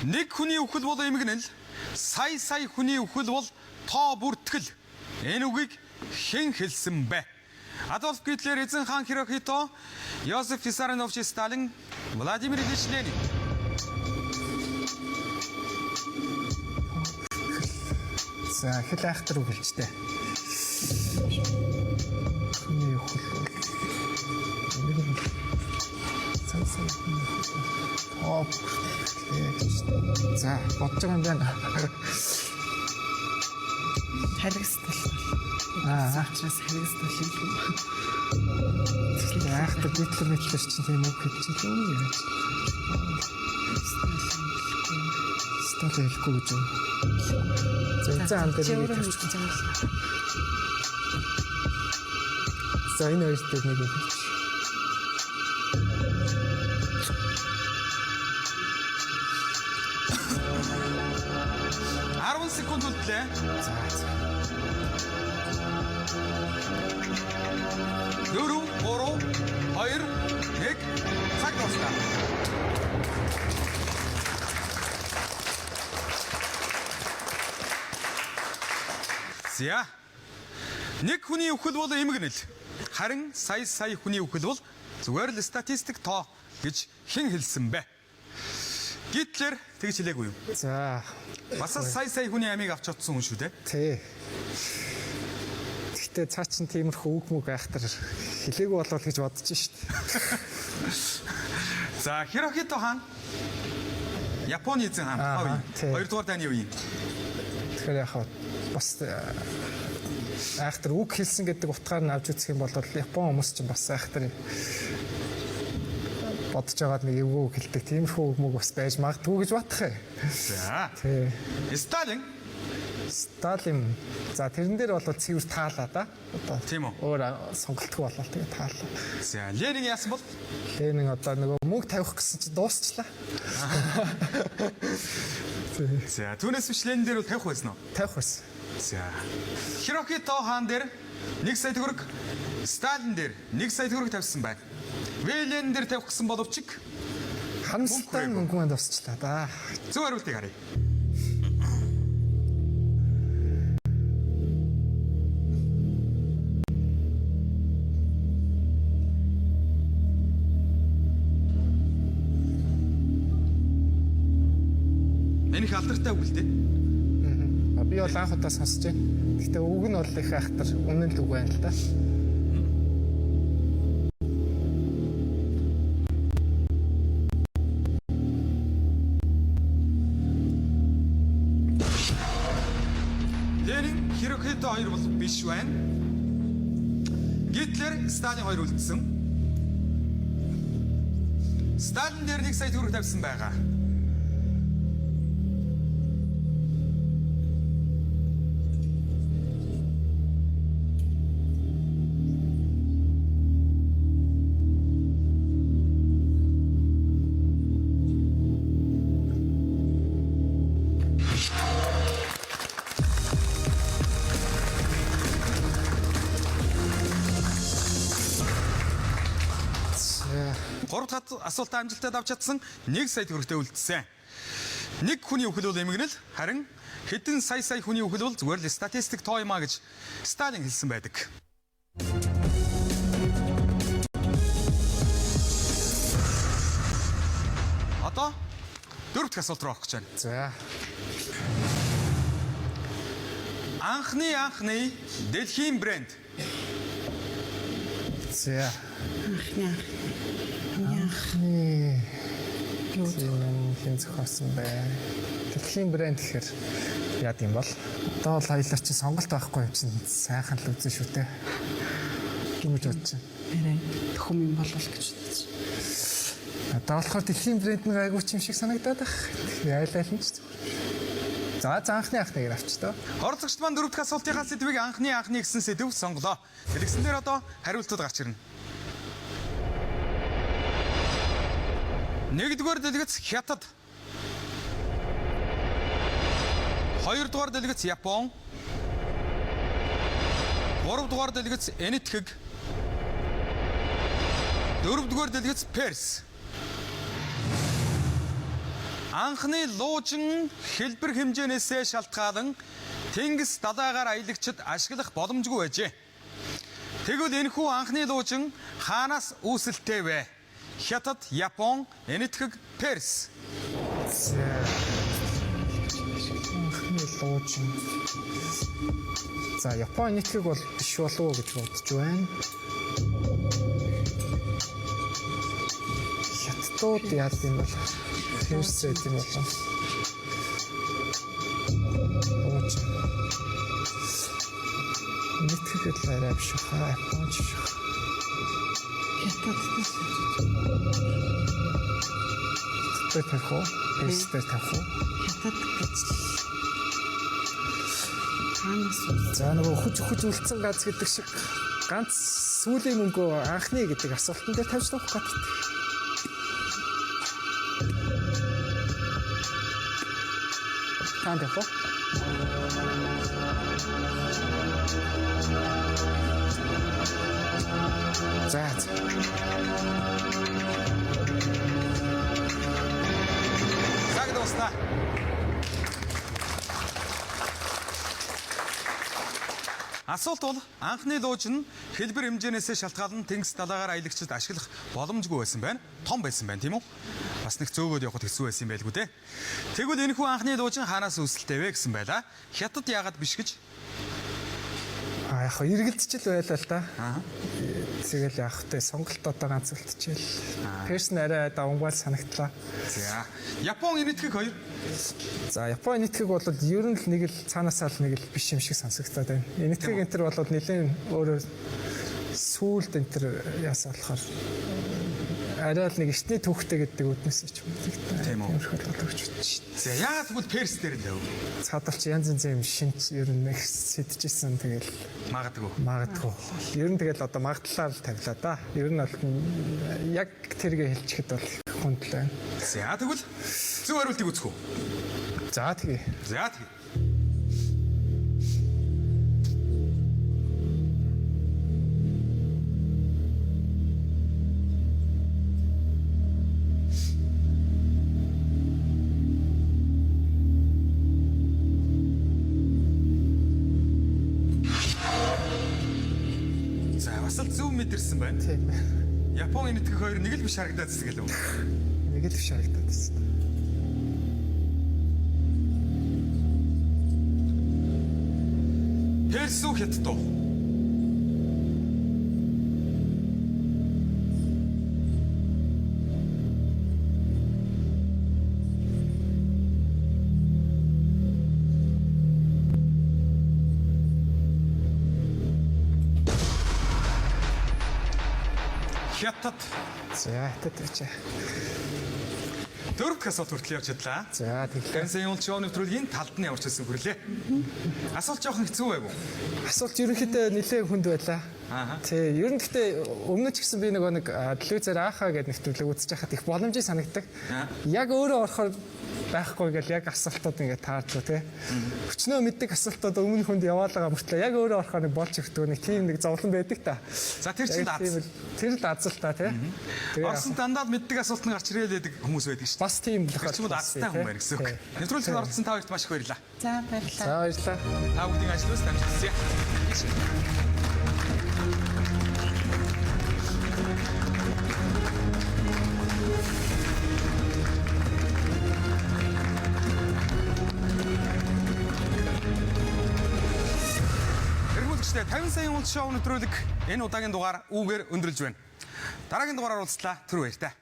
Нэг хүний үхэл бол эмгэнэл, сая хүний үхэл бол тоо бүртгэл. Энэ үгийг хэн хэлсэн бэ? Адольф Гитлер, Эзэн хаан Хирохито, Йозеф Виссарионович Сталин, Владимир Ильич Ленин. За хэл айхтар үг хэлжтэй. Хүний үхэл бол за бодож байгаа юм байна. Халагсдал. Заачраас халагсдал хэлгүй. Айхтар Гитлер чинь тийм үг хэлчихсэн юм яаж. Сталин хэлэхгүй гэж юм. За энэ дээр нэг хэлчих. За энэ хоёр дээр нэг хэлчих. 10 секунд үлдлээ. За. 4, 3, 2, 1 цаг дуусна. За. Нэг хүний үхэл бол эмгэнэл. Харин сая хүний үхэл бол зүгээр л статистик тоо гэж хэн хэлсэн бэ? Гитлер тэгж хэлээгүй юу? За. Бас сая хүний амийг авч чадсан хүн шүү дээ. Тий. Гэхдээ цаа чин тиймэрхүү үг мөг айхтар хэлээгүй болов гэж бодож шít. За Хирохито хаан Японы эзэн хаан. Хоёрдугаар дайны үеийн. Тэгэхээр яг бас айхтар үг хэлсэн гэдэг утгаар нь авч үзэх юм бол Япон хүмүүс ч бас айхтар бодож байгаад нэг эвгүй хэлдэг тиймэрхүү үг мөг бас байж магадгүй гэж бодох юм. За. Тий. Сталин. За тэрэн дээр бол цэвэр таалаа да. Одоо тийм үү. Өөр сонголтгүй болол тэгээ таалаа. За Ленин яасан бол? Ленин одоо нөгөө мөнгө тавих гэсэн чинь дуусчлаа. За түүнээс биш Ленин дээр бол тавих байсан уу? Тавих байсан. За Хирохито хаан дээр 1 сая төгрөг, Сталин дээр 1 сая төгрөг тавьсан байна. Ленин дээр тавих гэсэн боловч харамсалтай мөнгө манд дуусчлаа да. Зөв хариултыг харъя. Энийг алдартай үг л дээ. Би бол анх удаа сонсож байна. Гэхдээ үг нь бол их айхтар үнэн л үг байна л да. Ленин, Хирохито хоёр бол биш байна. Гитлер, Сталин хоёр үлдсэн. Сталин дээр 1 сая төгрөг тавьсан байгаа. Гурав дахь асуултаа амжилттай давж чадсан 1 сая төгрөгтэй үлдсэн. Нэг хүний үхэл бол эмгэнэл, харин хэдэн сая хүний үхэл бол зүгээр л статистик тоо юмаа гэж Сталин хэлсэн байдаг. Одоо 4 дахь асуулт руу орох гэж байна. За. Анхны дэлхийн брэнд. За. Анхны юу хэн зохиосон бэ? Дэлхийн брэнд гэхээр яа гэм бол одоо бол хоёлаар чи сонголт байхгүй юм чинь сайхан л үзэн шүү дээ. Юу гэж бодож байна? арай төхөм юм болов гэж бодож. Одоо болохоор дэлхийн брэнд нэг айгуу ч юм шиг санагдаад байх. Яйлал нь ч. За анхны нэр авчтаа. Оролцогчд маань 4 дахь асуултынхаа сэдвийг анхны гэсэн сэдв сонголоо. Тэгсэн дээр одоо хариултууд гарч ирнэ. 1-р дэлгэц Хятад. 2-р дэлгэц Япон. 3-р дэлгэц Энэтхэг. Дөрөвдүгээр дэлгэц Перс. Анхны луужин хэлбэр хэмжээнээсээ шалтгаалan тэнгис далайгаар аялагчид ашиглах боломжгүй байжээ. Тэгвэл энэхүү анхны луужин хаанаас үүсэлтэй вэ? Хятад, Япон, Энэтхэг, Перс. Луужин. За, Япон Энэтхэг бол биш болов уу гэж бодож байна. Хятадууд яа гэм бол Перс гэдэг юм байна. Луужин. Энэтхэг л арай биш хаа, Япон ч биш. Хятад тавих уу? Перс тавих уу? Хятад гэж. За нөгөө хүч үлдсэн газ гэдэг шиг ганц сүүлийн мөнгөө анхны гэдэг асуултан дээр тавьж байгаа гэдэг. Таанд яг уу? За. Цаг дуусна. Асуулт бол анхны лууж нь хэлбэр хэмжээнээсээ шалтгаалan тэнгис далайгаар аялагчид ашиглах боломжгүй байсан байна. Том байсан байна, тийм үү? Бас нэг зөөгөөд явахд хэцүү байсан юм байлгүй дээ. Тэгвэл энэхүү анхны луужин хаанаас үүсэлтэй вэ гэсэн байлаа. Хятад яагаад биш гэж? Яг хоо эргэлдчихэл байлаа л да. Тэгэл яах вэ? Сонголтуудаа ганц үлдчихэл. Перс нарай давангуул санагдлаа. За. Япон Энэтхэг хоёр. За, Япон Энэтхэг бол ер нь л нэг л цаанаасаа л нэг л биш юм шиг сонсогдоод байна. Энэтхэг энтер бол нэлээд өөрөө сүүлд энтер яасаа болохоор арай л нэг ичний түүхтэй гэдэг үднэс ч юм уу. Тийм үү. Өөрөөр хэлбэл бодож байна. За, яагаад тэгвэл Перс дээр л өв? Цаадалч янз янз юм шинж ер нь их сэтжсэн тэгэл магадгүй. Ер нь тэгэл одоо магадлалаар л тавилаа да. Ер нь бол яг тэргээ хэлчихэд бол хүндэл байна. За, тэгвэл зөв хариултыг үзэх үү? За, тэгье. За, тэгье. Мэдэрсэн байна. Тийм. Япон Энэтхэг хоёр нэг л биш харагдаад зүсгэлээ. Нэг л биш харагдаад байна. Перс үү Хятад уу? Хятад. За, хятад гэж. Дөрөвдүгээр асуулт хүртэл явж чадлаа. За, тэглээ. Таньсан юм шоу нэвтрүүлгийн талд нь явж ирсэн хүрлээ. Асуулт жоохон хэцүү байв уу? Асуулт ерөнхийдөө нэлээд хүнд байлаа. Тий, ер нь гэхдээ өмнө ч гэсэн би нэг телевизээр аахаа гэдэг нэвтрүүлэг үзэж байхад их боломжийг санагдаг. Яг өөрөө орохоор байхгүй гэл яг асуултууд ингээд таардлаа тий. Өчнөө мэддэг асуултууд өмнө хүнд яваалгаа мөртлөө яг өөрөө орохоор нэг болж өгдөг нэг тийм нэг зовлон байдаг та. За тэр чинь дац. Тэр л аз л та тий. Орсон дандаа мэддэг асуулт нь гарч ирээд байдаг хүмүүс байдаг шүү. Бас тийм л байна. Чимүүд азтай хүн байна гэсэн үг. Нэвтрүүлэгт орсон та хоёрт маш их баярлалаа. За баярлалаа. За баярлалаа. Та бүдгийн ажлаас дамжуулъя. Эргүүлэгчдээ 50 сая улс шоу нэвтрүүлэг энэ удаагийн дугаар үүгээр өндөрлж байна. Дараагийн дугаараар уулзлаа. Түр баяртай.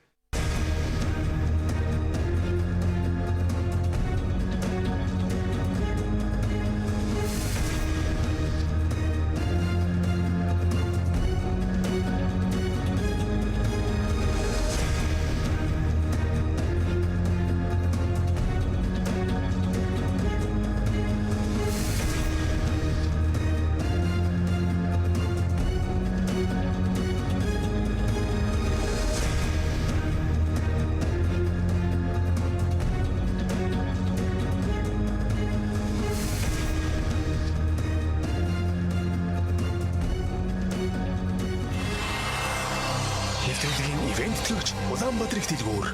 Улаанбаатар их дэлгүүр.